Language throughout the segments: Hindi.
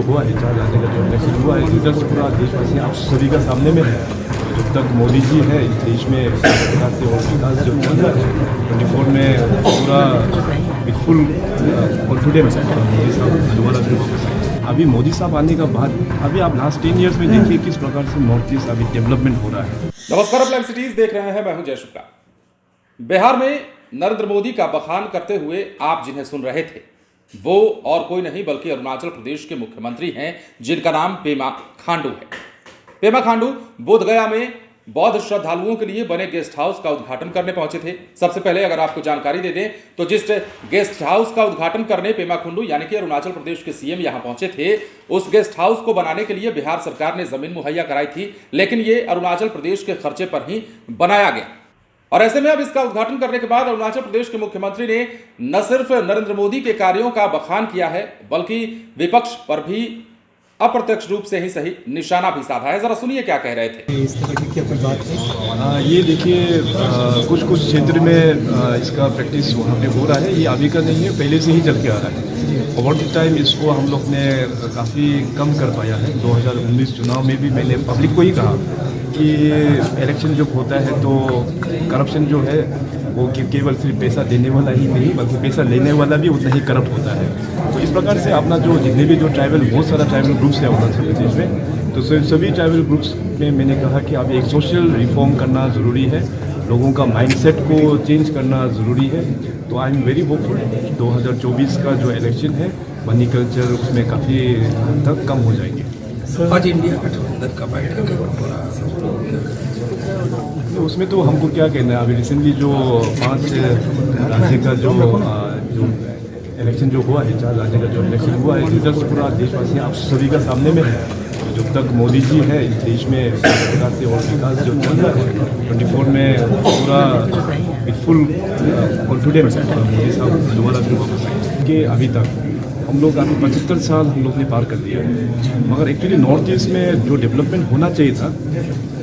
हुआ है 4 राज्य का जो इलेक्शन हुआ है, रिजल्ट पूरा देशवासी आप सभी का सामने में है। जब तक मोदी जी है इस देश में प्रकार से और विकास जो चल रहा है 24 में पूरा विथ फुल कॉन्फिडेंस है मोदी साहब दोबारा। अभी मोदी साहब आने का बाद अभी आप लास्ट 10 ईयर्स में देखिए किस प्रकार से नॉर्थ ईस्ट अभी डेवलपमेंट हो रहा है। नमस्कार, आप लाइव सिटीज देख रहे हैं, मैं हूं जय शुक्ला। बिहार में नरेंद्र मोदी का बखान करते हुए आप जिन्हें सुन रहे थे वो और कोई नहीं बल्कि अरुणाचल प्रदेश के मुख्यमंत्री हैं, जिनका नाम पेमा खांडू है। पेमा खांडू बोधगया में बौद्ध श्रद्धालुओं के लिए बने गेस्ट हाउस का उद्घाटन करने पहुंचे थे। सबसे पहले अगर आपको जानकारी दे दें तो जिस गेस्ट हाउस का उद्घाटन करने पेमा खांडू यानी कि अरुणाचल प्रदेश के सीएम यहां पहुंचे थे, उस गेस्ट हाउस को बनाने के लिए बिहार सरकार ने जमीन मुहैया कराई थी, लेकिन ये अरुणाचल प्रदेश के खर्चे पर ही बनाया गया। और ऐसे में अब इसका उद्घाटन करने के बाद अरुणाचल प्रदेश के मुख्यमंत्री ने न सिर्फ नरेंद्र मोदी के कार्यों का बखान किया है बल्कि विपक्ष पर भी अप्रत्यक्ष रूप से ही सही निशाना भी साधा है। जरा सुनिए क्या कह रहे थे। इस तरह की कोई बात है? ये देखिए कुछ क्षेत्र में इसका प्रैक्टिस वहाँ पे हो रहा है। ये अभी का नहीं है, पहले से ही चल के आ रहा है। ओवर द टाइम इसको हम लोग ने काफ़ी कम कर पाया है। 2019 चुनाव में भी मैंने पब्लिक को ही कहा कि इलेक्शन जब होता है तो करप्शन जो है वो केवल सिर्फ पैसा देने वाला ही नहीं बल्कि पैसा लेने वाला भी उतना ही करप्ट होता है। तो इस प्रकार से अपना जो जितने भी जो बहुत सारा ट्राइबल ग्रुप्स है अरुणाचल प्रदेश में, तो सभी ट्राइबल ग्रुप्स में मैंने कहा कि अब एक सोशल रिफॉर्म करना ज़रूरी है, लोगों का माइंडसेट को चेंज करना ज़रूरी है। तो आई एम वेरी होपफुल 2024 का जो इलेक्शन है मनी कल्चर उसमें काफ़ी हद तक कम हो जाएंगे। आज इंडिया गठबंधन का बैठक हो रहा तो उसमें तो हमको क्या कहना है, अभी रिसेंटली जो 5 राज्य का जो इलेक्शन जो हुआ है 4 राज्य का जो इलेक्शन हुआ है, रिजल्ट पूरा देशवासी आप सभी का सामने में है। तो जब तक मोदी जी है इस देश में प्रकार से और विकास जो चल रहा है 24 में पूरा विथ फुल कॉन्फिडेंस है मोदी साहब दोबारा कि अभी तक हम लोग अभी 75 साल हम लोग ने पार कर दिया है। मगर एक्चुअली नॉर्थ ईस्ट में जो डेवलपमेंट होना चाहिए था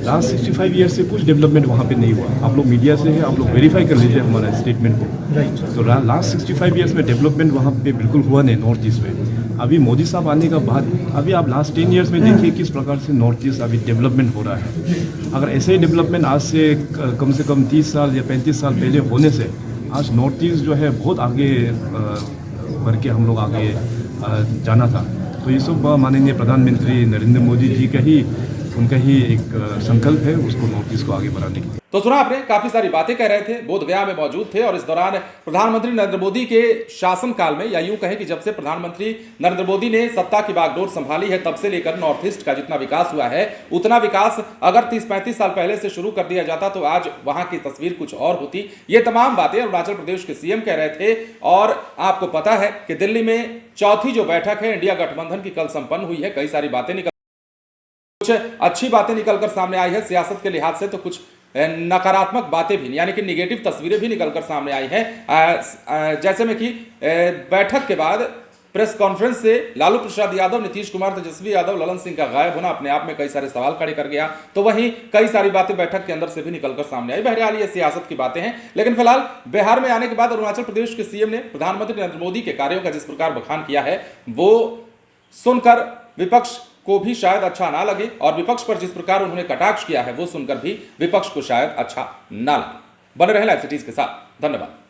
लास्ट 65 ईयर से कुछ डेवलपमेंट वहाँ पे नहीं हुआ। आप लोग मीडिया से है, आप लोग वेरीफाई कर लीजिए हमारा स्टेटमेंट को। तो लास्ट 65 ईयर्स में डेवलपमेंट वहाँ पे बिल्कुल हुआ नहीं नॉर्थ ईस्ट में। अभी मोदी साहब आने का बाद अभी आप लास्ट 10 ईयर्स में देखिए किस प्रकार से नॉर्थ ईस्ट अभी डेवलपमेंट हो रहा है। अगर ऐसे ही डेवलपमेंट आज से कम 30 साल या 35 साल पहले होने से आज नॉर्थ ईस्ट जो है बहुत आगे बढ़ के हम लोग आगे जाना था। तो ये सब माननीय प्रधानमंत्री नरेंद्र मोदी जी का ही उनका ही एक संकल्प है उसको नॉर्थ ईस्ट को आगे बढ़ाने की। तो सुना आपने, काफी सारी बातें कह रहे थे, बोधगया में मौजूद थे और इस दौरान प्रधानमंत्री नरेंद्र मोदी के शासनकाल में या यूं कहें कि जब से प्रधानमंत्री नरेंद्र मोदी ने सत्ता की बागडोर संभाली है तब से लेकर नॉर्थ ईस्ट का जितना विकास हुआ है उतना विकास अगर 30-35 साल पहले से शुरू कर दिया जाता तो आज वहां की तस्वीर कुछ और होती। ये तमाम बातें अरुणाचल प्रदेश के सीएम कह रहे थे। और आपको पता है कि दिल्ली में चौथी जो बैठक है इंडिया गठबंधन की कल संपन्न हुई है। कई सारी बातें कुछ अच्छी बातें निकलकर सामने आई है सियासत के लिहाज से, तो कुछ नकारात्मक बातें भी यानी कि निगेटिव तस्वीरें भी निकलकर सामने आई हैं। जैसे में कि बैठक के बाद प्रेस कॉन्फ्रेंस से लालू प्रसाद यादव, नीतीश कुमार, तेजस्वी यादव, ललन सिंह का गायब होना अपने आप में कई सारे सवाल खड़े कर गया। तो वहीं कई सारी बातें बैठक के अंदर से भी निकलकर सामने आई। बहरहाल ये सियासत की बातें हैं, लेकिन फिलहाल बिहार में आने के बाद अरुणाचल प्रदेश के सीएम ने प्रधानमंत्री नरेंद्र मोदी के कार्यों का जिस प्रकार बखान किया है वो सुनकर विपक्ष को भी शायद अच्छा ना लगे और विपक्ष पर जिस प्रकार उन्होंने कटाक्ष किया है वो सुनकर भी विपक्ष को शायद अच्छा ना लगे। बने रहे लाइव सिटीज के साथ। धन्यवाद।